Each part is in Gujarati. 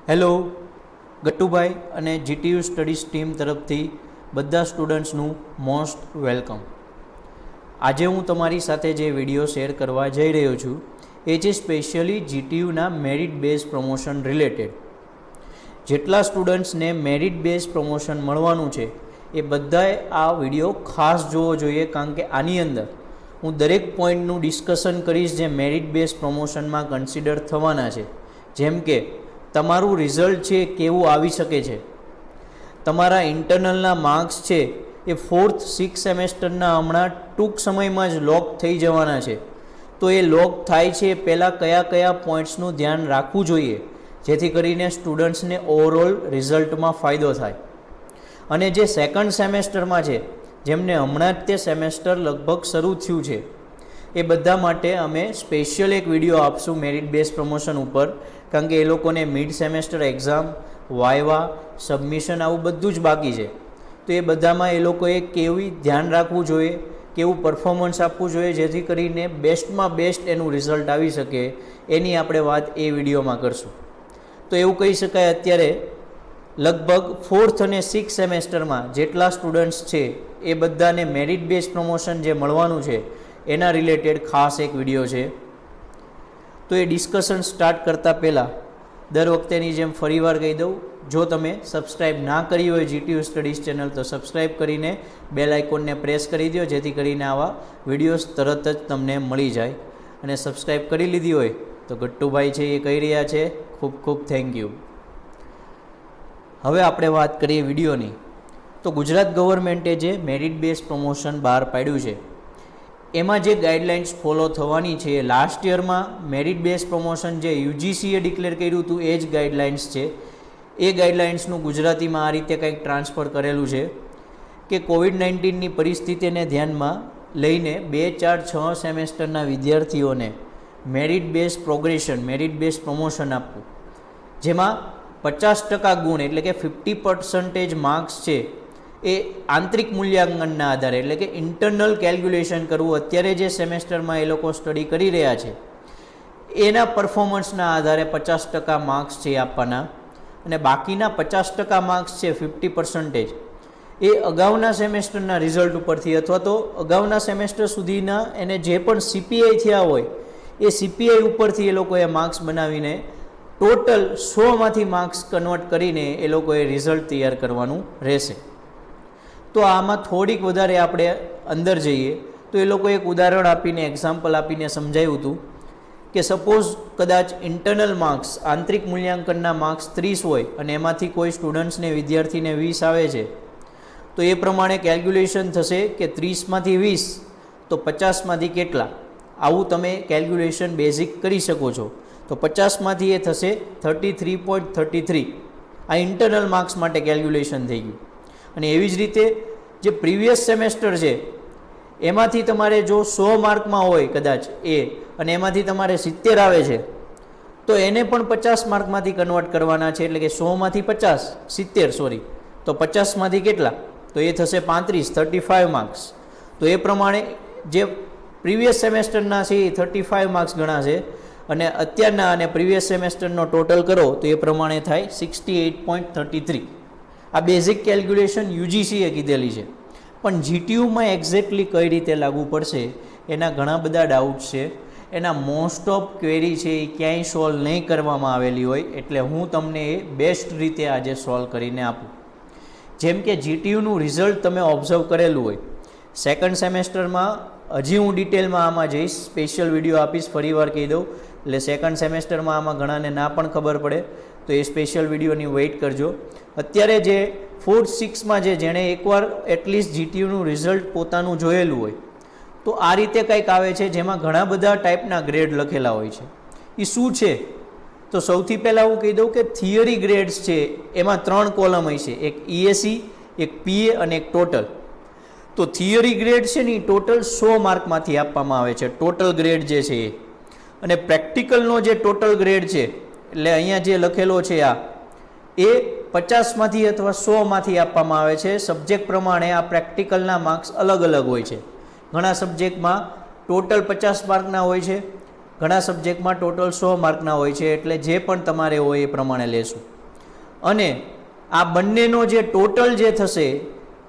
હેલો, ગટ્ટુભાઈ અને જીટીયુ સ્ટડીઝ ટીમ તરફથી બધા સ્ટુડન્ટ્સનું મોસ્ટ વેલકમ. આજે હું તમારી સાથે જે વિડીયો શેર કરવા જઈ રહ્યો છું એ છે સ્પેશિયલી જીટીયુના મેરિટ બેઝ પ્રમોશન રિલેટેડ. જેટલા સ્ટુડન્ટ્સને મેરિટ બેઝ પ્રમોશન મળવાનું છે એ બધાએ આ વિડીયો ખાસ જોવો જોઈએ, કારણ કે આની અંદર હું દરેક પોઈન્ટનું ડિસ્કશન કરીશ જે મેરિટ બેઝ પ્રમોશનમાં કન્સિડર થવાના છે. જેમ કે તમારું રિઝલ્ટ છે કેવું આવી શકે છે, તમારા ઇન્ટરનલના માર્ક્સ છે એ 4th 6th સેમેસ્ટરના હમણાં ટૂંક સમયમાં જ લોક થઈ જવાના છે. તો એ લોક થાય છે એ પહેલાં કયા કયા પોઈન્ટ્સનું ધ્યાન રાખવું જોઈએ જેથી કરીને સ્ટુડન્ટ્સને ઓવરઓલ રિઝલ્ટમાં ફાયદો થાય. અને જે સેકન્ડ સેમેસ્ટરમાં છે, જેમને હમણાં જ તે સેમેસ્ટર લગભગ શરૂ થયું છે, એ બધા માટે અમે સ્પેશિયલ એક વિડીયો આપશું મેરિટ બેઝ પ્રમોશન ઉપર, કારણ કે એ લોકોને mid semester exam, viva, submission આવું બધું જ બાકી છે. તો એ બધામાં એ લોકોએ કેવી ધ્યાન રાખવું જોઈએ, કેવું પરફોર્મન્સ આપવું જોઈએ જેથી કરીને બેસ્ટમાં બેસ્ટ એનું રિઝલ્ટ આવી શકે, એની આપણે વાત એ વિડીયોમાં કરશું. તો એવું કહી શકાય અત્યારે લગભગ 4th અને 6th સેમેસ્ટરમાં જેટલા સ્ટુડન્ટ્સ છે એ બધાને મેરિટ બેઝ પ્રમોશન જે મળવાનું છે એના રિલેટેડ ખાસ એક વિડીયો છે. તો એ ડિસ્કશન સ્ટાર્ટ કરતાં પહેલાં દર વખતેની જેમ ફરીવાર કહી દઉં, જો તમે સબસ્ક્રાઈબ ના કરી હોય જીટીયુ સ્ટડીઝ ચેનલ તો સબસ્ક્રાઈબ કરીને બેલ આઇકોનને પ્રેસ કરી દો જેથી કરીને આવા વિડીયોઝ તરત જ તમને મળી જાય. અને સબસ્ક્રાઈબ કરી લીધી હોય તો ગટ્ટુભાઈ છે એ કહી રહ્યા છે, ખૂબ ખૂબ થેન્ક યુ. હવે આપણે વાત કરીએ વિડીયોની. તો ગુજરાત ગવર્મેન્ટે જે મેરિટ બેઝ પ્રમોશન બહાર પાડ્યું છે એમાં જે ગાઈડલાઇન્સ ફોલો થવાની છે, લાસ્ટ યરમાં મેરિટ બેઝ પ્રમોશન જે યુજીસીએ ડિક્લેર કર્યું હતું એ જ ગાઈડલાઇન્સ છે. એ ગાઈડલાઇન્સનું ગુજરાતીમાં આ રીતે કંઈક ટ્રાન્સફર કરેલું છે કે કોવિડ-19ની પરિસ્થિતિને ધ્યાનમાં લઈને 2, 4, 6 સેમેસ્ટરના વિદ્યાર્થીઓને merit base progression, merit base promotion આપવું, જેમાં 50% ગુણ એટલે કે 50% માર્ક્સ છે એ આંતરિક મૂલ્યાંકનના આધારે એટલે કે ઇન્ટરનલ કેલ્ક્યુલેશન કરવું. અત્યારે જે સેમેસ્ટરમાં એ લોકો સ્ટડી કરી રહ્યા છે એના પરફોર્મન્સના આધારે 50% માર્ક્સ છે આપવાના, અને બાકીના 50% માર્ક્સ છે 50% એ અગાઉના સેમેસ્ટરના રિઝલ્ટ ઉપરથી અથવા તો અગાઉના સેમેસ્ટર સુધીના એને જે પણ સીપીઆઈ થયા હોય એ સીપીઆઈ ઉપરથી એ લોકોએ માર્ક્સ બનાવીને ટોટલ 100માંથી માર્ક્સ કન્વર્ટ કરીને એ લોકોએ રિઝલ્ટ તૈયાર કરવાનું રહેશે. તો આમાં થોડીક વધારે આપણે અંદર જઈએ તો એ લોકો એક ઉદાહરણ આપીને, એક્ઝામ્પલ આપીને સમજાવ્યું હતું કે સપોઝ કદાચ ઇન્ટરનલ માર્ક્સ, આંતરિક મૂલ્યાંકનના માર્ક્સ 30 હોય અને એમાંથી કોઈ સ્ટુડન્ટ્સને, વિદ્યાર્થીને 20 આવે છે, તો એ પ્રમાણે કેલ્ક્યુલેશન થશે કે 30માંથી 20 તો 50માંથી કેટલા, આવું તમે કેલ્ક્યુલેશન બેઝિક કરી શકો છો. તો 50માંથી એ થશે 33.33. આ ઇન્ટરનલ માર્ક્સ માટે કેલ્ક્યુલેશન થઈ ગયું. અને એવી જ રીતે જે પ્રીવિયસ સેમેસ્ટર છે એમાંથી તમારે જો 100 માર્કમાં હોય કદાચ અને એમાંથી તમારે 70 આવે છે તો એને પણ 50 માર્કમાંથી કન્વર્ટ કરવાના છે, એટલે કે 100માંથી 50, 70 સોરી, તો 50માંથી કેટલા, તો એ થશે 35 માર્ક્સ. તો એ પ્રમાણે જે પ્રીવિયસ સેમેસ્ટરના છે એ 35 માર્ક્સ ગણાશે અને અત્યારના અને પ્રીવિયસ સેમેસ્ટરનો ટોટલ કરો તો એ પ્રમાણે થાય 68.33. આ બેઝિક કેલ્ક્યુલેશન યુજીસીએ કીધેલી છે, પણ જીટીયુમાં એક્ઝેક્ટલી કઈ રીતે લાગુ પડશે એના ઘણા બધા ડાઉટ્સ છે. એના મોસ્ટ ઓફ ક્વેરી છે એ ક્યાંય સોલ્વ નહીં કરવામાં આવેલી હોય, એટલે હું તમને એ બેસ્ટ રીતે આજે સોલ્વ કરીને આપું. જેમ કે જીટીયુનું રિઝલ્ટ તમે ઓબ્ઝર્વ કરેલું હોય, સેકન્ડ સેમેસ્ટરમાં હજી હું ડિટેલમાં આમાં જઈશ, સ્પેશિયલ વિડીયો આપીશ, ફરીવાર કહી દઉં, એટલે સેકન્ડ સેમેસ્ટરમાં આમાં ઘણાને ના પણ ખબર પડે તો એ સ્પેશિયલ વિડીયોની વેઇટ કરજો. અત્યારે જે 4th 6માં જેણે એકવાર એટલીસ્ટ જીટીયુનું રિઝલ્ટ પોતાનું જોયેલું હોય તો આ રીતે કંઈક આવે છે જેમાં ઘણા બધા ટાઈપના ગ્રેડ લખેલા હોય છે. એ શું છે? તો સૌથી પહેલાં હું કહી દઉં કે થિયરી ગ્રેડ્સ છે એમાં 3 કોલમ હોય છે, એક EAC, એક PA અને એક ટોટલ. તો થિયરી ગ્રેડ છે ને એ ટોટલ 100 માર્કમાંથી આપવામાં આવે છે, ટોટલ ગ્રેડ જે છે એ. અને પ્રેક્ટિકલનો જે ટોટલ ગ્રેડ છે એટલે અહીંયા જે લખેલો છે એ 50માંથી અથવા 100માંથી આપવામાં આવે છે. સબ્જેક્ટ પ્રમાણે આ પ્રેક્ટિકલના માર્ક્સ અલગ અલગ હોય છે. ઘણા સબ્જેક્ટમાં ટોટલ 50 માર્કના હોય છે, ઘણા સબ્જેક્ટમાં ટોટલ 100 માર્કના હોય છે, એટલે જે પણ તમારે હોય એ પ્રમાણે લેશું. અને આ બંનેનો જે ટોટલ જે થશે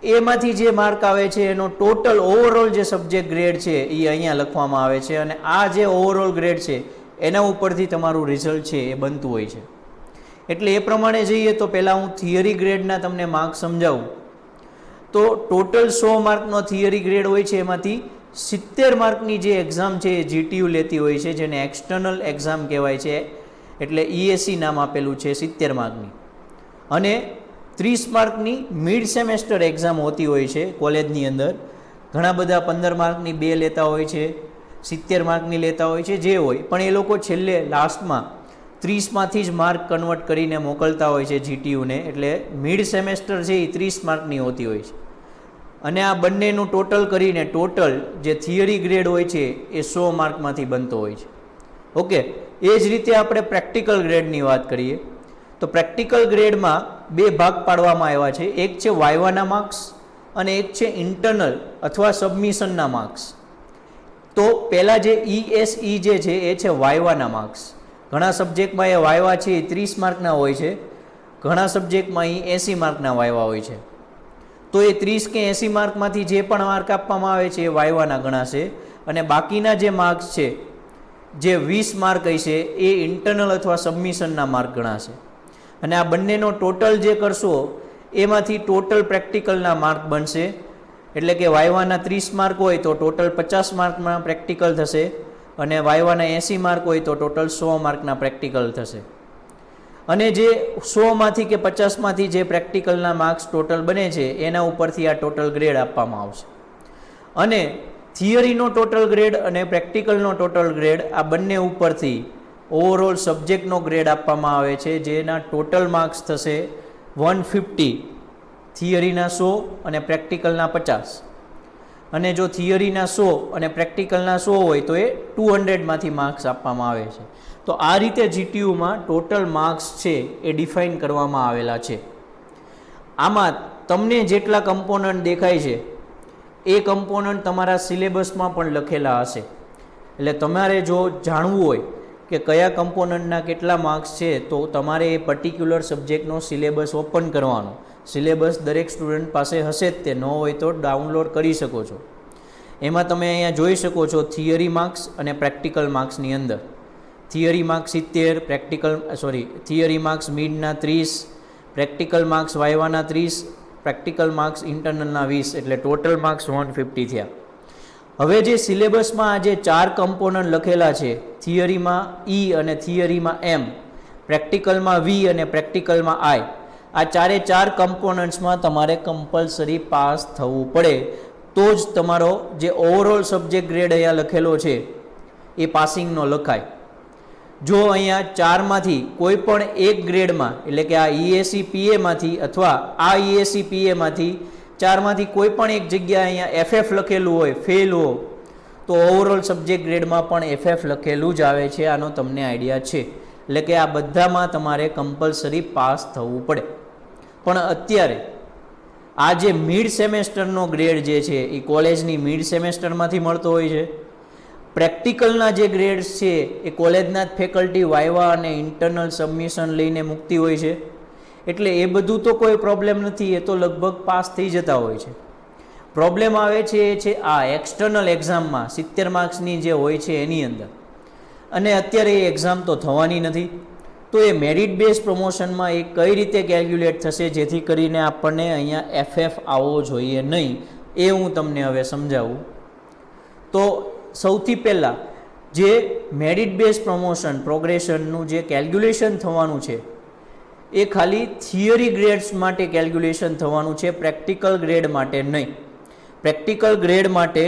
એમાંથી જે માર્ક આવે છે એનો ટોટલ ઓવરઓલ જે સબ્જેક્ટ ગ્રેડ છે એ અહીંયા લખવામાં આવે છે, અને આ જે ઓવરઓલ ગ્રેડ છે એના ઉપરથી તમારું રિઝલ્ટ છે એ બનતું હોય છે. એટલે એ પ્રમાણે જઈએ તો પહેલાં હું થિયરી ગ્રેડના તમને માર્ક સમજાવું. તો ટોટલ 100 માર્કનો થિયરી ગ્રેડ હોય છે, એમાંથી 70 માર્કની જે એક્ઝામ છે એ GTU લેતી હોય છે, જેને એક્સટર્નલ એક્ઝામ કહેવાય છે. એટલે ESE નામ આપેલું છે 70 માર્કની. અને 30 માર્કની મિડ સેમેસ્ટર એક્ઝામ હોતી હોય છે કોલેજની અંદર. ઘણા બધા 15 માર્કની 2 લેતા હોય છે, 70 માર્કની લેતા હોય છે, જે હોય, પણ એ લોકો છેલ્લે લાસ્ટમાં 30માંથી જ માર્ક કન્વર્ટ કરીને મોકલતા હોય છે GTUને. એટલે મિડ સેમેસ્ટર છે એ 30 માર્કની હોતી હોય છે. અને આ બંનેનું ટોટલ કરીને ટોટલ જે થિયરી ગ્રેડ હોય છે એ 100 માર્કમાંથી બનતો હોય છે. ઓકે, એ જ રીતે આપણે પ્રેક્ટિકલ ગ્રેડની વાત કરીએ તો પ્રેક્ટિકલ ગ્રેડમાં 2 ભાગ પાડવામાં આવ્યા છે. એક છે વાઇવાના માર્ક્સ અને એક છે ઇન્ટરનલ અથવા સબમિશનના માર્ક્સ. તો પહેલાં જે ESE જે છે એ છે વાઇવાના માર્ક્સ. ઘણા સબ્જેક્ટમાં એ વાઇવા છે એ 30 માર્કના હોય છે, ઘણા સબ્જેક્ટમાં એ 80 માર્કના વાઇવા હોય છે. તો એ 30 કે 80 માર્કમાંથી જે પણ માર્ક આપવામાં આવે છે એ વાઇવાના ગણાશે, અને બાકીના જે માર્ક્સ છે જે 20 માર્ક હશે એ ઇન્ટરનલ અથવા સબમિશનના માર્ક ગણાશે. અને આ બંનેનો ટોટલ જે કરશો એમાંથી ટોટલ પ્રેક્ટિકલના માર્ક બનશે. એટલે કે વાઇવાના 30 માર્ક હોય તો ટોટલ 50 માર્કમાં પ્રેક્ટિકલ થશે, અને વાઇવાના 80 માર્ક હોય તો ટોટલ 100 માર્કના પ્રેક્ટિકલ થશે. અને જે 100માંથી કે 50માંથી જે પ્રેક્ટિકલના માર્ક્સ ટોટલ બને છે એના ઉપરથી આ ટોટલ ગ્રેડ આપવામાં આવશે. અને થિયરીનો ટોટલ ગ્રેડ અને પ્રેક્ટિકલનો ટોટલ ગ્રેડ આ બંને ઉપરથી ઓવરઓલ સબ્જેક્ટનો ગ્રેડ આપવામાં આવે છે, જેના ટોટલ માર્ક્સ થશે 150, થિયરીના 100 અને પ્રેક્ટિકલના 50. અને જો થિયરીના 100 અને પ્રેક્ટિકલના 100 હોય તો એ 200માંથી માર્ક્સ આપવામાં આવે છે. તો આ રીતે GTUમાં ટોટલ માર્ક્સ છે એ ડિફાઇન કરવામાં આવેલા છે. આમાં તમને જેટલા કમ્પોનન્ટ દેખાય છે એ કમ્પોનન્ટ તમારા સિલેબસમાં પણ લખેલા હશે. એટલે તમારે જો જાણવું હોય કે કયા કમ્પોનન્ટના કેટલા માર્ક્સ છે તો તમારે એ પર્ટિક્યુલર સબ્જેક્ટનો સિલેબસ ઓપન કરવાનો. સિલેબસ દરેક સ્ટુડન્ટ પાસે હશે જ, તે ન હોય તો ડાઉનલોડ કરી શકો છો. એમાં તમે અહીંયા જોઈ શકો છો થિયરી માર્ક્સ અને પ્રેક્ટિકલ માર્ક્સની અંદર થિયરી માર્ક્સ 70, થિયરી માર્ક્સ મિડના 30, પ્રેક્ટિકલ માર્ક્સ વાઇવાના 30, પ્રેક્ટિકલ માર્ક્સ ઇન્ટરનલના 20, એટલે ટોટલ માર્ક્સ 150 થયા. હવે જે સિલેબસમાં આ જે 4 કમ્પોનન્ટ લખેલા છે, થિયરીમાં E અને થિયરીમાં M, પ્રેક્ટિકલમાં V અને પ્રેક્ટિકલમાં I, આ 4 કમ્પોનન્ટ્સમાં તમારે કમ્પલસરી પાસ થવું પડે તો જ તમારો જે ઓવરઓલ સબ્જેક્ટ ગ્રેડ અહીંયા લખેલો છે એ પાસિંગનો લખાય. જો અહીંયા 4માંથી કોઈ પણ એક ગ્રેડમાં, એટલે કે આ ESE PAમાંથી અથવા આ ESE PAમાંથી 4માંથી કોઈ પણ એક જગ્યાએ અહીંયા FF લખેલું હોય, ફેલ હો, તો ઓવરઓલ સબ્જેક્ટ ગ્રેડમાં પણ FF લખેલું જ આવે છે. આનો તમને આઈડિયા છે. એટલે કે આ બધામાં તમારે કમ્પલસરી પાસ થવું પડે. પણ અત્યારે આ જે મિડ સેમેસ્ટરનો ગ્રેડ જે છે એ કોલેજની મિડ સેમેસ્ટરમાંથી મળતો હોય છે. પ્રેક્ટિકલના જે ગ્રેડ્સ છે એ કોલેજના જ ફેકલ્ટી વાઇવા અને ઇન્ટરનલ સબમિશન લઈને મૂકતી હોય છે. એટલે એ બધું તો કોઈ પ્રોબ્લેમ નથી, એ તો લગભગ પાસ થઈ જતા હોય છે. પ્રોબ્લેમ આવે છે એ છે આ એક્સટર્નલ એક્ઝામમાં 70 માર્ક્સની જે હોય છે એની અંદર. અને અત્યારે એ એક્ઝામ તો થવાની નથી. તો એ મેરિટ બેઝ પ્રમોશનમાં એ કઈ રીતે કેલ્ક્યુલેટ થશે જેથી કરીને આપણને અહીંયા FF આવવો જોઈએ નહીં, એ હું તમને હવે સમજાવું. તો સૌથી પહેલાં જે મેરિટ બેઝ પ્રમોશન પ્રોગ્રેશનનું જે કેલ્ક્યુલેશન થવાનું છે એ ખાલી થિયરી ગ્રેડ્સ માટે કેલ્ક્યુલેશન થવાનું છે, પ્રેક્ટિકલ ગ્રેડ માટે નહીં. પ્રેક્ટિકલ ગ્રેડ માટે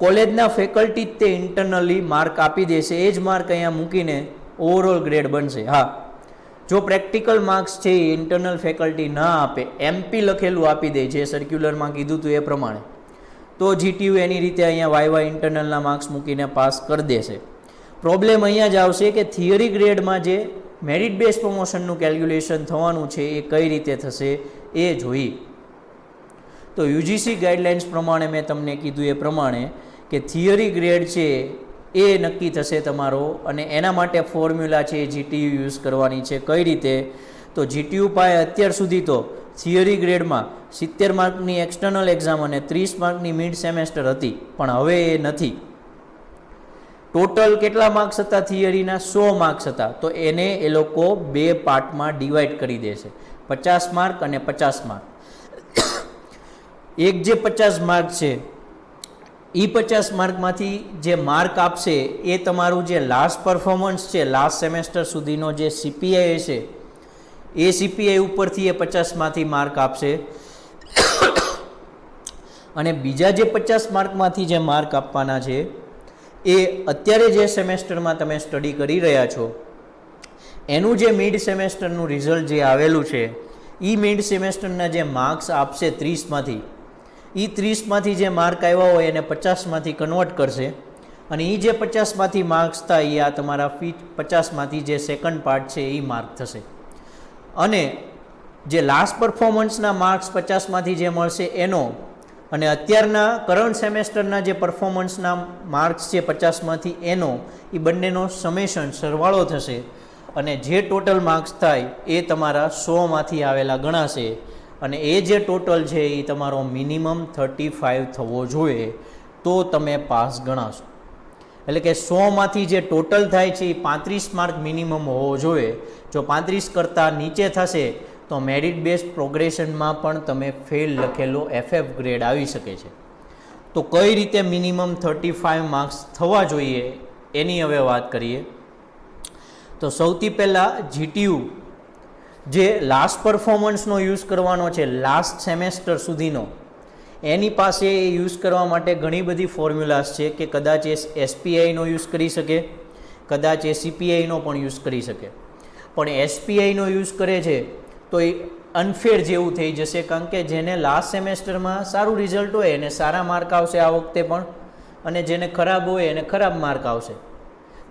કોલેજના ફેકલ્ટી જ તે ઇન્ટરનલી માર્ક આપી દેશે, એ જ માર્ક અહીંયા મૂકીને ઓવરઓલ ગ્રેડ બનશે. હા, જો પ્રેક્ટિકલ માર્ક્સ છે એ ઇન્ટરનલ ફેકલ્ટી ના આપે, MP લખેલું આપી દે, જે સર્ક્યુલરમાં કીધું હતું એ પ્રમાણે, તો GTU એની રીતે અહીંયા વાઇવા ઇન્ટરનલના માર્ક્સ મૂકીને પાસ કરી દેશે. પ્રોબ્લેમ અહીંયા જ આવશે કે થિયરી ગ્રેડમાં જે મેરિટ બેઝ પ્રમોશનનું કેલ્ક્યુલેશન થવાનું છે એ કઈ રીતે થશે એ જોઈએ. તો UGC ગાઈડલાઇન્સ પ્રમાણે મેં તમને કીધું એ પ્રમાણે કે થિયરી ગ્રેડ છે એ નક્કી થશે તમારો, અને એના માટે ફોર્મ્યુલા છે એ GTU યુઝ કરવાની છે. કઈ રીતે? તો જીટીયુ પાસે અત્યાર સુધી તો થિયરી ગ્રેડમાં 70 માર્કની એક્સટર્નલ એક્ઝામ અને 30 માર્કની મિડ સેમેસ્ટર હતી, પણ હવે એ નથી. ટોટલ કેટલા માર્ક્સ હતા થિયરીના? 100 માર્ક્સ હતા. તો એને એ લોકો 2 પાર્ટમાં ડિવાઈડ કરી દેશે, 50 માર્ક અને 50 માર્ક. એક જે 50 માર્ક છે એ 50 માર્કમાંથી જે માર્ક આપશે એ તમારું જે લાસ્ટ પરફોર્મન્સ છે, લાસ્ટ સેમેસ્ટર સુધીનો જે સીપીઆઈ છે એ સીપીઆઈ ઉપરથી એ 50માંથી માર્ક આપશે. અને બીજા જે 50 માર્કમાંથી જે માર્ક આપવાના છે એ અત્યારે જે સેમેસ્ટરમાં તમે સ્ટડી કરી રહ્યા છો એનું જે મિડ સેમેસ્ટરનું રિઝલ્ટ જે આવેલું છે એ મિડ સેમેસ્ટરના જે માર્ક્સ આપશે 30માંથી, એ 30માંથી જે માર્ક આવ્યા હોય એને 50માંથી કન્વર્ટ કરશે અને એ જે 50માંથી માર્ક્સ થાય એ આ તમારા 50માંથી જે સેકન્ડ પાર્ટ છે એ માર્ક થશે. અને જે લાસ્ટ પરફોર્મન્સના માર્ક્સ 50માંથી જે મળશે એનો અને અત્યારના કરંટ સેમેસ્ટરના જે પરફોર્મન્સના માર્ક્સ છે 50માંથી એનો, એ બંનેનો સમેશન સરવાળો થશે અને જે ટોટલ માર્ક્સ થાય એ તમારા 100માંથી આવેલા ગણાશે અને એ જે ટોટલ છે એ તમારો મિનિમમ 35 થવો જોઈએ તો તમે પાસ ગણાશો. એટલે કે 100માંથી જે ટોટલ થાય છે એ 35 માર્ક મિનિમમ હોવો જોઈએ. જો 35 કરતાં નીચે થશે તો મેરિટ બેઝ પ્રોગ્રેશનમાં પણ તમે ફેલ લખેલો એફએફ ગ્રેડ આવી શકે છે. તો કઈ રીતે મિનિમમ 35 માર્ક્સ થવા જોઈએ એની હવે વાત કરીએ. તો સૌથી પહેલાં જીટીયુ જે લાસ્ટ પરફોર્મન્સનો યુઝ કરવાનો છે લાસ્ટ સેમેસ્ટર સુધીનો, એની પાસે એ યુઝ કરવા માટે ઘણી બધી ફોર્મ્યુલાસ છે કે કદાચ એ એસપીઆઈનો યુઝ કરી શકે, કદાચ એ સીપીઆઈનો પણ યુઝ કરી શકે. પણ એસપીઆઈનો યુઝ કરે છે તો એ અનફેર જેવું થઈ જશે, કારણ કે જેને લાસ્ટ સેમેસ્ટરમાં સારું રિઝલ્ટ હોય એને સારા માર્ક આવશે આ વખતે પણ, અને જેને ખરાબ હોય એને ખરાબ માર્ક આવશે.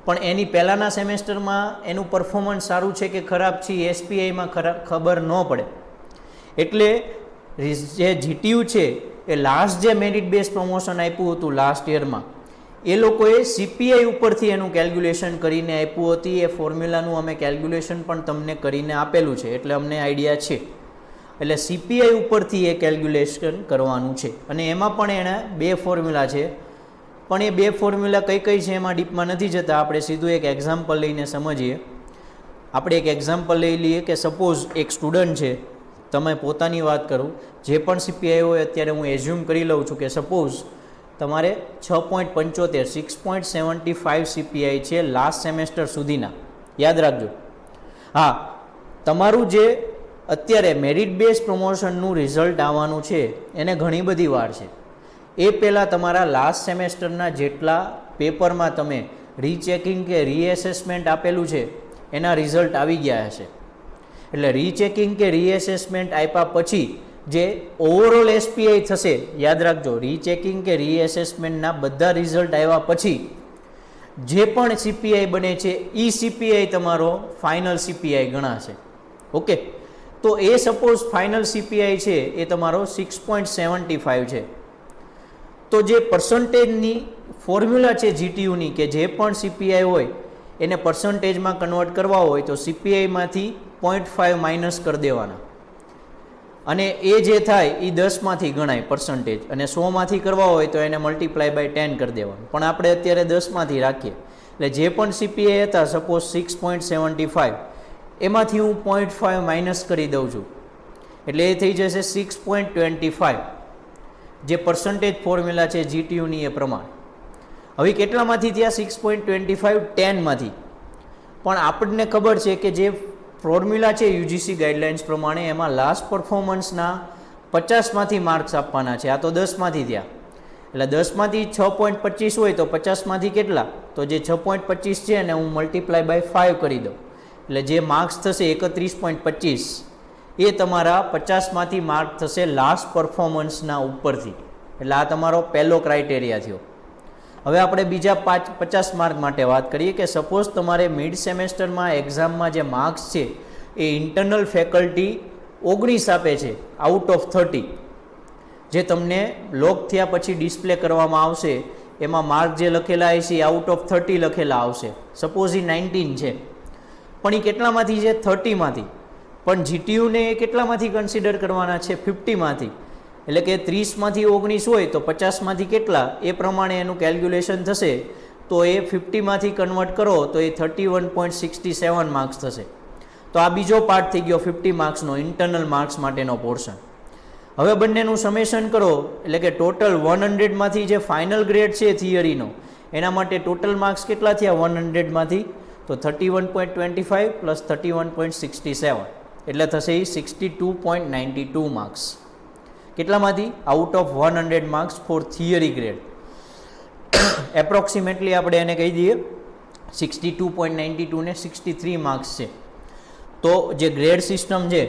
પણ એની પહેલાંના સેમેસ્ટરમાં એનું પરફોર્મન્સ સારું છે કે ખરાબ છે એસપીઆઈમાં ખબર ન પડે. એટલે જે જીટીયુ છે એ લાસ્ટ જે મેરિટ બેઝ પ્રમોશન આપ્યું હતું લાસ્ટ યરમાં, એ લોકોએ સીપીઆઈ ઉપરથી એનું કેલ્ક્યુલેશન કરીને આપ્યું હતી. એ ફોર્મ્યુલાનું અમે કેલ્ક્યુલેશન પણ તમને કરીને આપેલું છે, એટલે અમને આઈડિયા છે. એટલે સીપીઆઈ ઉપરથી એ કેલ્ક્યુલેશન કરવાનું છે અને એમાં પણ એના 2 ફોર્મ્યુલા છે. પણ એ 2 ફોર્મ્યુલા કઈ કઈ છે એમાં ડીપમાં નથી જતા, આપણે સીધું એક એક્ઝામ્પલ લઈને સમજીએ. આપણે એક એક્ઝામ્પલ લઈ લઈએ કે સપોઝ એક સ્ટુડન્ટ છે, તમે પોતાની વાત કરું, જે પણ સીપીઆઈ હોય અત્યારે હું એઝ્યુમ કરી લઉં છું કે સપોઝ તમારે 6.75 6.75 સીપીઆઈ છે લાસ્ટ સેમેસ્ટર સુધીના. યાદ રાખજો. હા, તમારું જે અત્યારે મેરિટ બેઝ પ્રમોશનનું રિઝલ્ટ આવવાનું છે એને ઘણી બધી વાર છે. એ પહેલાં તમારા લાસ્ટ સેમેસ્ટરના જેટલા પેપરમાં તમે રીચેકિંગ કે રીએસેસમેન્ટ આપેલું છે એના રિઝલ્ટ આવી ગયા હશે. એટલે રીચેકિંગ કે રીએસેસમેન્ટ આપ્યા પછી જે ઓવરઓલ એસપીઆઈ થશે, યાદ રાખજો, રીચેકિંગ કે રીએસેસમેન્ટના બધા રિઝલ્ટ આવ્યા પછી જે પણ સીપીઆઈ બને છે એ સીપીઆઈ તમારો ફાઇનલ સીપીઆઈ ગણાશે. ઓકે, તો એ સપોઝ ફાઇનલ સીપીઆઈ છે એ તમારો 6.75 છે. તો જે પર્સન્ટેજની ફોર્મ્યુલા છે જીટીયુની કે જે પણ સીપીઆઈ હોય એને પર્સન્ટેજમાં કન્વર્ટ કરવા હોય તો સીપીઆઈમાંથી 0.5 માઇનસ કરી દેવાના અને એ જે થાય એ 10માંથી ગણાય પર્સન્ટેજ, અને 100માંથી કરવા હોય તો એને મલ્ટીપ્લાય બાય 10 કરી દેવાનું. પણ આપણે અત્યારે 10માંથી રાખીએ. એટલે જે પણ સીપીઆઈ હતા સપોઝ 6.75 એમાંથી હું 0.5 માઇનસ કરી દઉં છું, એટલે એ થઈ જશે 6.25. જે પર્સન્ટેજ ફોર્મ્યુલા છે જીટીયુની એ પ્રમાણે. હવે કેટલામાંથી થયા? 6.25 10માંથી. પણ આપણને ખબર છે કે જે ફોર્મ્યુલા છે યુજીસી ગાઈડલાઇન્સ પ્રમાણે એમાં લાસ્ટ પરફોર્મન્સના 50માંથી માર્ક્સ આપવાના છે. આ તો 10માંથી થયા. એટલે 10માંથી 6.25 હોય તો 50માંથી કેટલા? તો જે 6.25 છે એને હું મલ્ટીપ્લાય બાય 5 કરી દઉં, એટલે જે માર્ક્સ થશે 31.25 એ તમારા 50માંથી માર્ક થશે લાસ્ટ પરફોર્મન્સના ઉપરથી. એટલે આ તમારો પહેલો ક્રાઇટેરિયા થયો. હવે આપણે બીજા 50 માર્ક માટે વાત કરીએ કે સપોઝ તમારે મિડ સેમેસ્ટરમાં એક્ઝામમાં જે માર્ક્સ છે એ ઇન્ટરનલ ફેકલ્ટી 19 આપે છે આઉટ ઓફ 30, જે તમને લોક થયા પછી ડિસ્પ્લે કરવામાં આવશે. એમાં માર્ક જે લખેલા હશે એ આઉટ ઓફ 30 લખેલા આવશે. સપોઝ એ 19 છે, પણ એ કેટલામાંથી છે? 30માંથી. પણ જીટીયુને કેટલામાંથી કન્સિડર કરવાના છે? 50માંથી. એટલે કે 30માંથી 19 હોય તો 50માંથી કેટલા એ પ્રમાણે એનું કેલ્ક્યુલેશન થશે. તો એ 50માંથી કન્વર્ટ કરો તો એ 31.67 માર્ક્સ થશે. તો આ બીજો પાર્ટ થઈ ગયો 50 માર્ક્સનો ઇન્ટરનલ માર્ક્સ માટેનો પોર્શન. હવે બંનેનું સમેશન કરો એટલે કે ટોટલ 100માંથી જે ફાઇનલ ગ્રેડ છે થિયરીનો એના માટે ટોટલ માર્ક્સ કેટલા થયા 100માંથી? તો 31.25 પ્લસ 31.67 એટલે થશે એ 62.92 માર્ક્સ. કેટલામાંથી? Out of 100 marks for theory grade. Approximately આપણે એને કહી દઈએ 62.92 ને 63 માર્ક્સ છે. તો જે ગ્રેડ સિસ્ટમ છે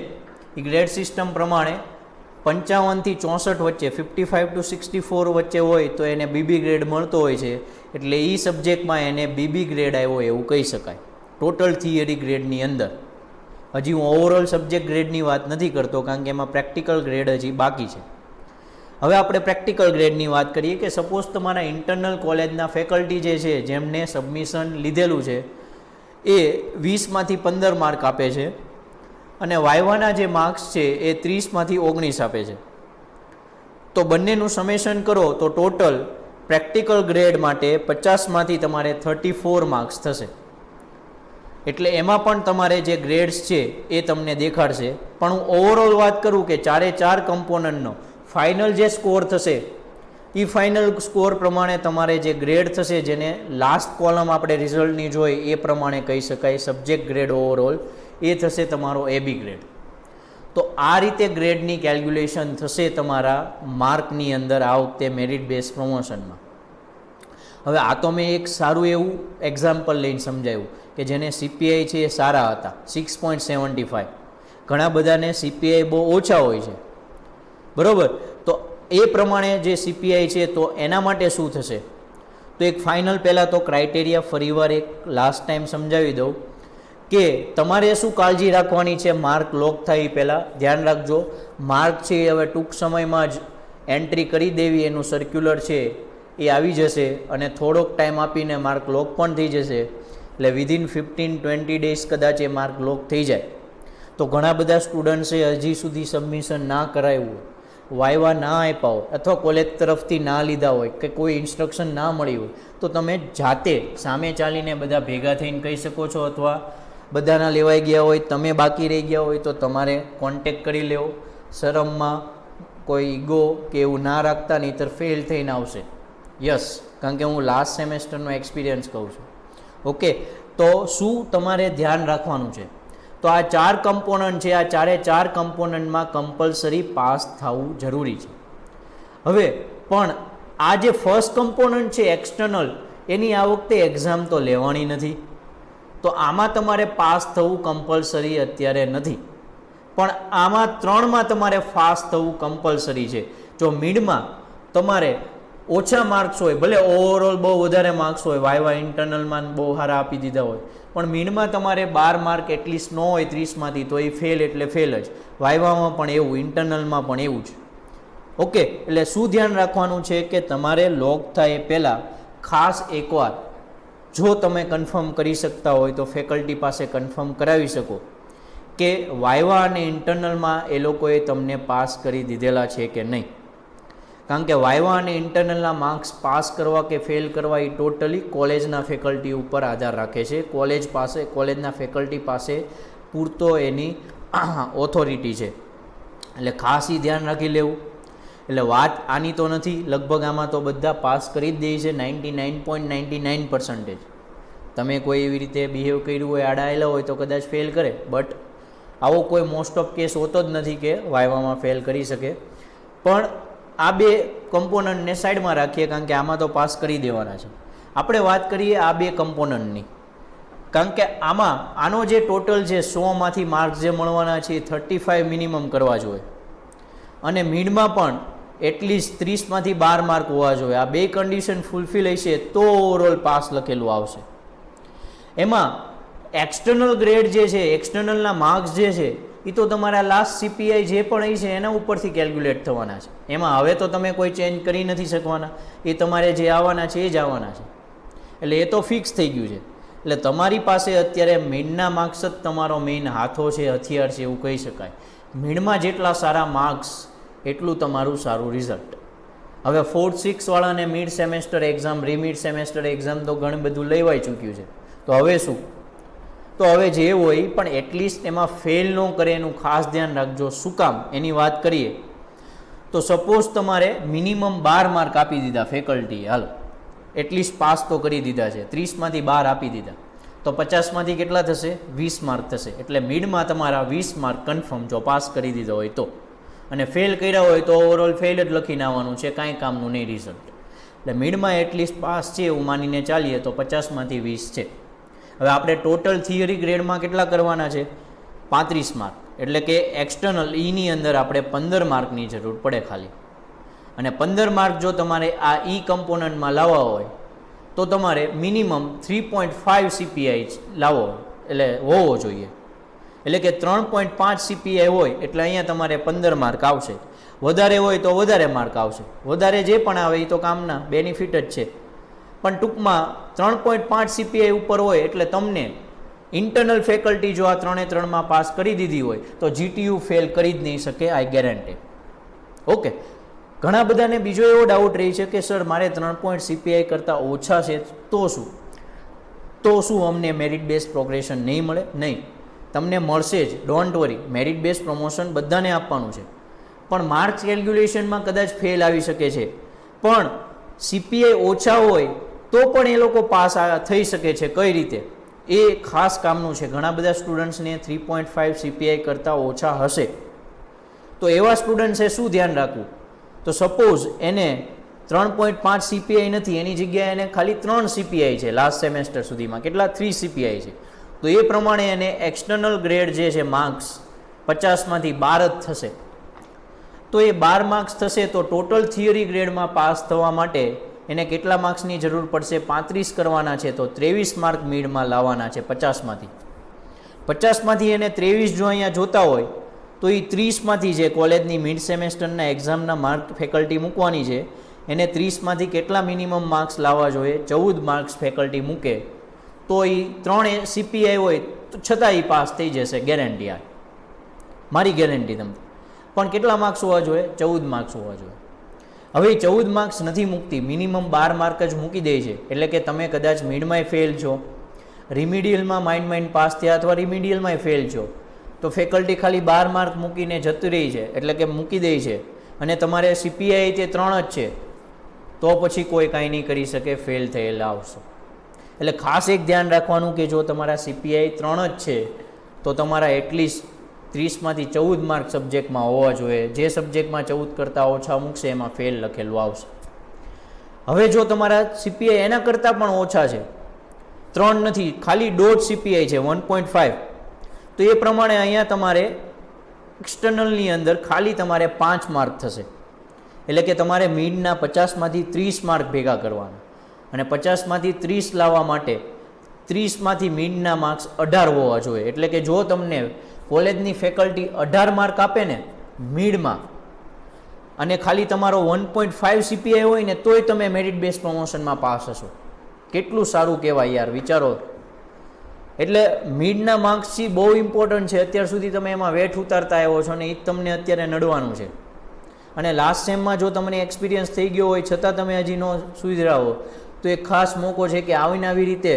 એ ગ્રેડ સિસ્ટમ પ્રમાણે 55 થી 64 વચ્ચે 55 to 64 વચ્ચે હોય તો એને બીબી ગ્રેડ મળતો હોય છે. એટલે એ સબ્જેક્ટમાં એને બીબી ગ્રેડ આવ્યો એવું કહી શકાય ટોટલ થિયરી ગ્રેડની અંદર. હજી હું ઓવરઓલ સબ્જેક્ટ ગ્રેડની વાત નથી કરતો કારણ કે એમાં પ્રેક્ટિકલ ગ્રેડ હજી બાકી છે. હવે આપણે પ્રેક્ટિકલ ગ્રેડની વાત કરીએ કે સપોઝ તમારા ઇન્ટરનલ કોલેજના ફેકલ્ટી જે છે જેમને સબમિશન લીધેલું છે એ 20માંથી 15 માર્ક આપે છે અને વાયવાના જે માર્ક્સ છે એ 30માંથી 19 આપે છે. તો બંનેનું સમેશન કરો તો ટોટલ પ્રેક્ટિકલ ગ્રેડ માટે 50માંથી તમારે 34 માર્ક્સ થશે. એટલે એમાં પણ તમારે જે ગ્રેડ્સ છે એ તમને દેખાડશે. પણ હું ઓવરઓલ વાત કરું કે ચારે ચાર કમ્પોનન્ટનો ફાઇનલ જે સ્કોર થશે એ ફાઇનલ સ્કોર પ્રમાણે તમારે જે ગ્રેડ થશે જેને લાસ્ટ કોલમ આપણે રિઝલ્ટની જોઈ એ પ્રમાણે કહી શકાય સબ્જેક્ટ ગ્રેડ ઓવરઓલ એ થશે તમારો એબી ગ્રેડ. તો આ રીતે ગ્રેડની કેલ્ક્યુલેશન થશે તમારા માર્કની અંદર આ વખતે મેરિટ બેઝ પ્રમોશનમાં. હવે આ તો મેં એક સારું એવું એક્ઝામ્પલ લઈને સમજાવ્યું કે જેને સીપીઆઈ છે એ સારા હતા 6.75. ઘણા બધાને સીપીઆઈ બહુ ઓછા હોય છે બરાબર. તો એ પ્રમાણે જે સીપીઆઈ છે તો એના માટે શું થશે? તો એક ફાઇનલ પહેલાં તો ક્રાઇટેરિયા ફરીવાર એક લાસ્ટ ટાઈમ સમજાવી દઉં કે તમારે શું કાળજી રાખવાની છે માર્ક લોક થાય એ પહેલાં ધ્યાન રાખજો. માર્ક છે એ હવે ટૂંક સમયમાં જ એન્ટ્રી કરી દેવી એનું સર્ક્યુલર છે એ આવી જશે અને થોડોક ટાઈમ આપીને માર્ક લોક પણ થઈ જશે. એટલે વિધિન 15-20 ડેઝ કદાચ એ માર્ક લોક થઈ જાય. તો ઘણા બધા સ્ટુડન્ટ્સે હજી સુધી સબમિશન ના કરાવ્યું હોય, વાયવા ના આપ્યા હોય અથવા કોલેજ તરફથી ના લીધા હોય કે કોઈ ઇન્સ્ટ્રક્શન ના મળી હોય તો તમે જાતે સામે ચાલીને બધા ભેગા થઈને કહી શકો છો અથવા બધાના લેવાઈ ગયા હોય તમે બાકી રહી ગયા હોય તો તમારે કોન્ટેક કરી લેવો. શરમમાં કોઈ ઈગો કે એવું ના રાખતા નહીંતર ફેલ થઈને આવશે. યસ, કારણ કે હું લાસ્ટ સેમેસ્ટરનો એક્સપિરિયન્સ કહું છું. ઓકે, તો શું તમારે ધ્યાન રાખવાનું છે? તો આ ચાર કમ્પોનન્ટ છે, આ ચારે ચાર કમ્પોનન્ટમાં કમ્પલસરી પાસ થવું જરૂરી છે. હવે પણ આ જે ફર્સ્ટ કમ્પોનન્ટ છે એક્સટર્નલ એની આ વખતે એક્ઝામ તો લેવાની નથી. તો આમાં તમારે પાસ થવું કમ્પલસરી અત્યારે નથી. પણ આમાં ત્રણમાં તમારે પાસ થવું કમ્પલસરી છે. જો મિડમાં તમારે ઓછા માર્ક્સ હોય, ભલે ઓવરઓલ બહુ વધારે માર્ક્સ હોય, વાયવા ઇન્ટરનલમાં બહુ સારા આપી દીધા હોય, પણ મિડમાં તમારે 12 માર્ક એટલીસ્ટ ન હોય 30માંથી તો એ ફેલ એટલે ફેલ જ. વાયવામાં પણ એવું, ઇન્ટરનલમાં પણ એવું જ. ઓકે, એટલે શું ધ્યાન રાખવાનું છે કે તમારે લોક થાય એ પહેલાં ખાસ એકવાર જો તમે કન્ફર્મ કરી શકતા હોય તો ફેકલ્ટી પાસે કન્ફર્મ કરાવી શકો કે વાયવા અને ઇન્ટરનલમાં એ લોકોએ તમને પાસ કરી દીધેલા છે કે નહીં. કારણ કે વાયવા અને ઇન્ટરનલના માર્ક્સ પાસ કરવા કે ફેલ કરવા એ ટોટલી કોલેજના ફેકલ્ટી ઉપર આધાર રાખે છે. કોલેજના ફેકલ્ટી પાસે પૂરતો એની ઓથોરિટી છે. એટલે ખાસ એ ધ્યાન રાખી લેવું. એટલે વાત આની તો નથી, લગભગ આમાં તો બધા પાસ કરી જ દે છે 99.99%. તમે કોઈ એવી રીતે બિહેવ કર્યું હોય, આડાયેલા હોય તો કદાચ ફેલ કરે, બટ આવો કોઈ મોસ્ટ ઓફ કેસ હોતો જ નથી કે વાયવામાં ફેલ કરી શકે. પણ આ બે કમ્પોનન્ટને સાઈડમાં રાખીએ કારણ કે આમાં તો પાસ કરી દેવાના છે. આપણે વાત કરીએ આ બે કમ્પોનન્ટની, કારણ કે આનો જે ટોટલ છે 100માંથી માર્ક્સ જે મળવાના છે એ 35 મિનિમમ કરવા જોઈએ અને મિડમાં પણ એટલીસ્ટ 30માંથી 12 માર્ક હોવા જોઈએ. આ બે કન્ડિશન ફૂલફિલ હશે તો ઓવરઓલ પાસ લખેલું આવશે. એમાં એક્સટર્નલ ગ્રેડ જે છે, એક્સટર્નલના માર્ક્સ જે છે એ તો તમારા લાસ્ટ સીપીઆઈ જે પણ હશે એના ઉપરથી કેલ્ક્યુલેટ થવાના છે. એમાં હવે તો તમે કોઈ ચેન્જ કરી નથી શકવાના. એ તમારે જે આવવાના છે એ જ આવવાના છે. એટલે એ તો ફિક્સ થઈ ગયું છે. એટલે તમારી પાસે અત્યારે મીડના માર્ક્સ જ તમારો મેઇન હાથો છે, હથિયાર છે એવું કહી શકાય. મીડમાં જેટલા સારા માર્ક્સ એટલું તમારું સારું રિઝલ્ટ. હવે 4th 6th વાળાને mid semester exam, remid semester exam તો ઘણું બધું લેવાઈ ચૂક્યું છે. તો હવે શું? તો હવે જે હોય પણ એટલીસ્ટ એમાં ફેલ ન કરે એનું ખાસ ધ્યાન રાખજો. શું કામ એની વાત કરીએ તો સપોઝ તમારે મિનિમમ 12 માર્ક આપી દીધા ફેકલ્ટીએ, હાલો એટલીસ્ટ પાસ તો કરી દીધા છે, 30માંથી 12 આપી દીધા, તો 50માંથી કેટલા થશે? 20 માર્ક થશે. એટલે મિડમાં તમારા 20 માર્ક કન્ફર્મ જો પાસ કરી દીધો હોય તો, અને ફેલ કર્યા હોય તો ઓવરઓલ ફેલ જ લખીને આવવાનું છે, કાંઈ કામનું નહીં રિઝલ્ટ. એટલે મિડમાં એટલીસ્ટ પાસ છે એવું માનીને ચાલીએ તો 50માંથી 20 છે. હવે આપણે ટોટલ થિયરી ગ્રેડમાં કેટલા કરવાના છે? 35 માર્ક. એટલે કે એક્સટર્નલ ઈની અંદર આપણે 15 માર્કની જરૂર પડે ખાલી. અને 15 માર્ક જો તમારે આ ઈ કમ્પોનન્ટમાં લાવવા હોય તો તમારે મિનિમમ 3.5 CPI લાવો એટલે હોવો જોઈએ. એટલે કે 3.5 CPI હોય એટલે અહીંયા તમારે 15 માર્ક આવશે. વધારે હોય તો વધારે માર્ક આવશે. વધારે જે પણ આવે એ તો કામના બેનિફિટ જ છે. પણ ટૂંકમાં 3.5 CPI ઉપર હોય એટલે તમને ઇન્ટરનલ ફેકલ્ટી જો આ 3માં પાસ કરી દીધી હોય તો GTU ફેલ કરી જ નહીં શકે, આઈ ગેરંટી. ઓકે. ઘણા બધાને બીજો એવો ડાઉટ રહી છે કે સર મારે 3 CPI કરતાં ઓછા છે તો શું અમને મેરિટ બેઝ પ્રોગ્રેશન નહીં મળે? નહીં, તમને મળશે જ, don't worry. Merit base promotion બધાને આપવાનું છે, પણ માર્ક્સ કેલ્ક્યુલેશનમાં કદાચ ફેલ આવી શકે છે. પણ CPI ઓછા હોય તો પણ એ લોકો પાસ થઈ શકે છે. કઈ રીતે? એ ખાસ કામનું છે. ઘણા બધા સ્ટુડન્ટ્સને 3.5 CPI કરતાં ઓછા હશે, તો એવા સ્ટુડન્ટ્સે શું ધ્યાન રાખવું? તો સપોઝ એને 3.5 CPI નથી, એની જગ્યાએ એને ખાલી 3 CPI છે લાસ્ટ સેમેસ્ટર સુધીમાં, કેટલા? 3 CPI છે. તો એ પ્રમાણે એને એક્સટર્નલ ગ્રેડ જે છે માર્ક્સ 50માંથી 12 જ થશે. તો એ 12 માર્ક્સ થશે તો ટોટલ થિયરી ગ્રેડમાં પાસ થવા માટે એને કેટલા માર્ક્સની જરૂર પડશે? 35 કરવાના છે, તો 23 માર્ક મિડમાં લાવવાના છે 50માંથી. 50માંથી એને 23 જો અહીંયા જોતા હોય તો એ 30માંથી જે કોલેજની મિડ સેમેસ્ટરના એક્ઝામના માર્ક ફેકલ્ટી મૂકવાની છે એને 30માંથી કેટલા મિનિમમ માર્ક્સ લાવવા જોઈએ? 14 માર્ક્સ ફેકલ્ટી મૂકે તો એ 3 CPI હોય તો છતાં એ પાસ થઈ જશે, ગેરંટી. આ મારી ગેરંટી તમને. પણ કેટલા માર્ક્સ હોવા જોઈએ? 14 માર્ક્સ હોવા જોઈએ. હવે 14 માર્ક્સ નથી મૂકતી, મિનિમમ 12 માર્ક જ મૂકી દે છે. એટલે કે તમે કદાચ મિડમાંય ફેલ છો, રિમિડિયલમાં માઇન્ડ પાસ થયા અથવા રિમિડિયલમાંય ફેલ છો, તો ફેકલ્ટી ખાલી 12 માર્ક મૂકીને જતી રહી છે, એટલે કે મૂકી દે છે, અને તમારે CPI તે 3 જ છે, તો પછી કોઈ કાંઈ નહીં કરી શકે, ફેલ થયેલા આવશો. એટલે ખાસ એક ધ્યાન રાખવાનું કે જો તમારા CPI 3 જ છે તો તમારા એટલીસ્ટ 30માંથી 14 માર્ક સબ્જેક્ટમાં હોવા જોઈએ. જે સબ્જેક્ટમાં 14 કરતાં ઓછા મૂકશે એમાં ફેલ લખેલું આવશે. હવે જો તમારા CPI એના કરતાં પણ ઓછા છે, 3 નથી, ખાલી 1.5 CPI છે, 1.5, તો એ પ્રમાણે અહીંયા તમારે એક્સટર્નલની અંદર ખાલી તમારે 5 માર્ક થશે. એટલે કે તમારે મિડના 50માંથી 30 માર્ક ભેગા કરવાના, અને 50માંથી 30 લાવવા માટે 30માંથી મિડના માર્ક્સ 18 હોવા જોઈએ. એટલે કે જો તમને કોલેજની ફેકલ્ટી 18 માર્ક આપે ને મિડમાં, અને ખાલી તમારો 1.5 CPI હોય ને તોય તમે મેરિટ બેઝ પ્રમોશનમાં પાસ હશો. કેટલું સારું કહેવાય યાર, વિચારો. એટલે મિડના માર્ક્સથી બહુ ઇમ્પોર્ટન્ટ છે. અત્યાર સુધી તમે એમાં વેઠ ઉતારતા આવ્યો છો ને એ જ તમને અત્યારે નડવાનું છે. અને લાસ્ટ સેમમાં જો તમને એક્સપિરિયન્સ થઈ ગયો હોય છતાં તમે હજી ન સુધરાવો તો એક ખાસ મોકો છે કે આવીને આવી રીતે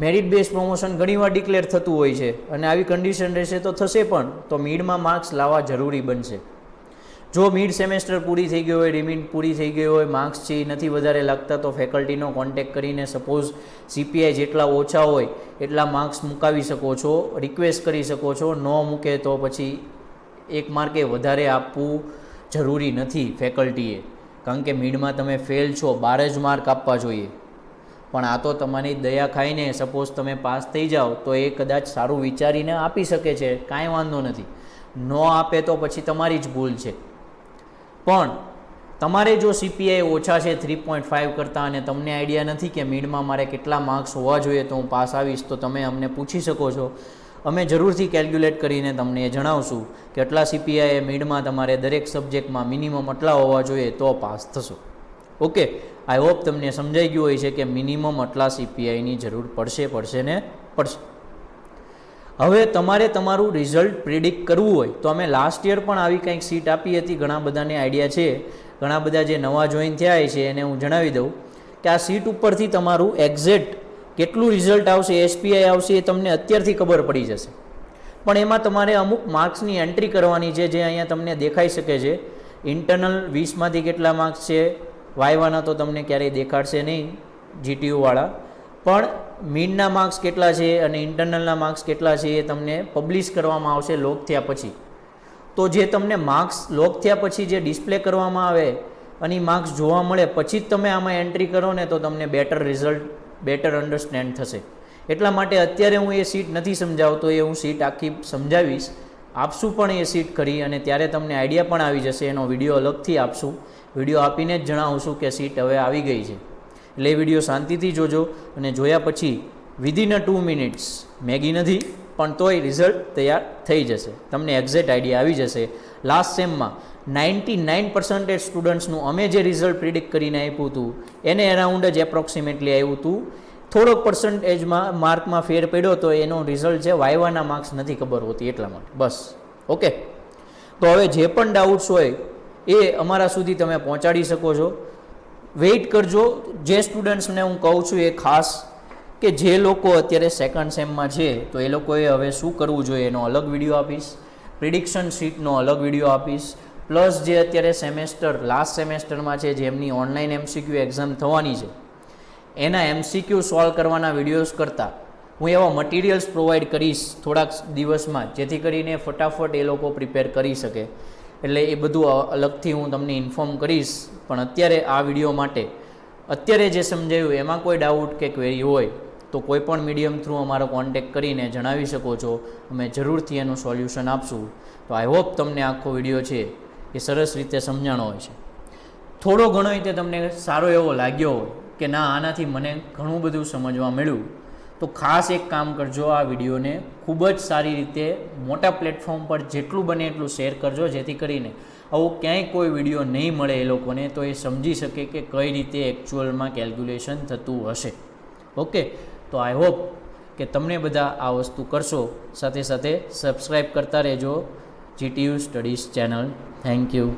મેરિટ બેઝ પ્રમોશન ઘણીવાર ડિક્લેર થતું હોય છે, અને આવી કન્ડિશન રહેશે તો થશે પણ, તો મિડમાં માર્ક્સ લાવવા જરૂરી બનશે. જો મિડ સેમેસ્ટર પૂરી થઈ ગઈ હોય, રિમિડ પૂરી થઈ ગઈ હોય, માર્ક્સ છે નથી વધારે લાગતા, તો ફેકલ્ટીનો કોન્ટેક્ટ કરીને સપોઝ CPI જેટલા ઓછા હોય એટલા માર્ક્સ મુકાવી શકો છો, રિક્વેસ્ટ કરી શકો છો. ન મૂકે તો પછી 1 માર્કે વધારે આપવું જરૂરી નથી ફેકલ્ટીએ, કારણ કે મિડમાં તમે ફેલ છો, 12 જ માર્ક આપવા જોઈએ. પણ આ તો તમારી દયા ખાઈને સપોઝ તમે પાસ થઈ જાઓ તો એ કદાચ સારું વિચારીને આપી શકે છે, કાંઈ વાંધો નથી. ન આપે તો પછી તમારી જ ભૂલ છે. પણ તમારે જો CPI ઓછા છે 3.5 કરતાં, અને તમને આઈડિયા નથી કે મિડમાં મારે કેટલા માર્ક્સ હોવા જોઈએ તો હું પાસ આવીશ, તો તમે અમને પૂછી શકો છો. અમે જરૂરથી કેલ્ક્યુલેટ કરીને તમને એ જણાવશું કે આટલા CPI મિડમાં તમારે દરેક સબ્જેક્ટમાં મિનિમમ આટલા હોવા જોઈએ તો પાસ થશો. ઓકે, આઈ હોપ તમને સમજાઈ ગયું હોય છે કે મિનિમમ આટલા CPIની જરૂર પડશે ને પડશે. હવે તમારે તમારું રિઝલ્ટ પ્રિડિક્ટ કરવું હોય તો અમે લાસ્ટ યર પણ આવી કંઈક સીટ આપી હતી. ઘણા બધાને આઈડિયા છે, ઘણા બધા જે નવા જોઈન થયા છે એને હું જણાવી દઉં કે આ સીટ ઉપરથી તમારું એક્ઝેક્ટ કેટલું રિઝલ્ટ આવશે, SPI આવશે એ તમને અત્યારથી ખબર પડી જશે. પણ એમાં તમારે અમુક માર્ક્સની એન્ટ્રી કરવાની છે, જે અહીંયા તમને દેખાઈ શકે છે. ઇન્ટરનલ 20માંથી કેટલા માર્ક્સ છે, વાયવાના તો તમને ક્યારેય દેખાડશે નહીં GTU વાળા, પણ મીડના માર્ક્સ કેટલા છે અને ઇન્ટરનલના માર્ક્સ કેટલા છે એ તમને પબ્લિશ કરવામાં આવશે લોક થયા પછી. તો જે તમને માર્ક્સ લોક થયા પછી જે ડિસ્પ્લે કરવામાં આવે અને માર્ક્સ જોવા મળે પછી જ તમે આમાં એન્ટ્રી કરો ને તો તમને બેટર રિઝલ્ટ, બેટર અન્ડરસ્ટેન્ડ થશે. એટલા માટે અત્યારે હું એ સીટ નથી સમજાવતો, એ હું સીટ આખી સમજાવીશ, આપશું પણ એ સીટ કરી, અને ત્યારે તમને આઈડિયા પણ આવી જશે. એનો વિડીયો અલગથી આપશું, વિડીયો આપીને જ જણાવશું કે સીટ હવે આવી ગઈ છે. એટલે એ વિડીયો શાંતિથી જોજો, અને જોયા પછી વિધિન 2 મિનિટ્સ, મેગી નથી પણ તોય રિઝલ્ટ તૈયાર થઈ જશે, તમને એક્ઝેક્ટ આઈડિયા આવી જશે. લાસ્ટ સેમમાં 99% સ્ટુડન્ટ્સનું અમે જે રિઝલ્ટ પ્રિડિક્ટ કરીને આપ્યું હતું એને અરાઉન્ડ જ એપ્રોક્સિમેટલી આવ્યું હતું. થોડોક પર્સન્ટેજમાં માર્કમાં ફેર પડ્યો તો એનો રિઝલ્ટ છે, વાયવાના માર્ક્સ નથી ખબર હોતી એટલા માટે, બસ. ઓકે, તો હવે જે પણ ડાઉટ્સ હોય એ અમારા સુધી તમે પહોંચાડી શકો છો. વેઇટ કરજો. જે સ્ટુડન્ટ્સને હું કહું છું એ ખાસ કે જે લોકો અત્યારે સેકન્ડ સેમમાં છે તો એ લોકોએ હવે શું કરવું જોઈએ એનો અલગ વિડીયો આપીશ, પ્રિડિક્શન શીટનો અલગ વિડીયો આપીશ, પ્લસ જે અત્યારે સેમેસ્ટર લાસ્ટ સેમેસ્ટરમાં છે જેમની ઓનલાઈન MCQ એક્ઝામ થવાની છે એના MCQ સોલ્વ કરવાના વિડીયોઝ કરતાં હું એવા મટીરિયલ્સ પ્રોવાઈડ કરીશ થોડાક દિવસમાં, જેથી કરીને ફટાફટ એ લોકો પ્રિપેર કરી શકે. એટલે એ બધું અલગથી હું તમને ઇન્ફોર્મ કરીશ. પણ અત્યારે આ વિડીયો માટે અત્યારે જે સમજાયું એમાં કોઈ ડાઉટ કે ક્વેરી હોય તો કોઈ પણ મીડિયમ થ્રુ અમારો કોન્ટેક્ટ કરીને જણાવી શકો છો, અમે જરૂરથી એનું સોલ્યુશન આપશું. તો આઈ હોપ તમને આખો વિડીયો છે એ સરસ રીતે સમજાણો હોય છે. થોડો ઘણો રીતે તમને સારો એવો લાગ્યો હોય કે ના આનાથી મને ઘણું બધું સમજવા મળ્યું, તો ખાસ એક કામ કરજો, આ વિડીયોને ખૂબ જ સારી રીતે મોટા પ્લેટફોર્મ પર જેટલું બને એટલું શેર કરજો, જેથી કરીને આવું ક્યાંય કોઈ વિડીયો નહીં મળે એ લોકોને તો એ સમજી શકે કે કઈ રીતે એકચ્યુઅલમાં કેલ્ક્યુલેશન થતું હશે. ઓકે, તો આઈ હોપ કે તમને બધા આ વસ્તુ કરશો. સાથે સાથે સબસ્ક્રાઈબ કરતા રહેજો GTU studies channel. Thank you.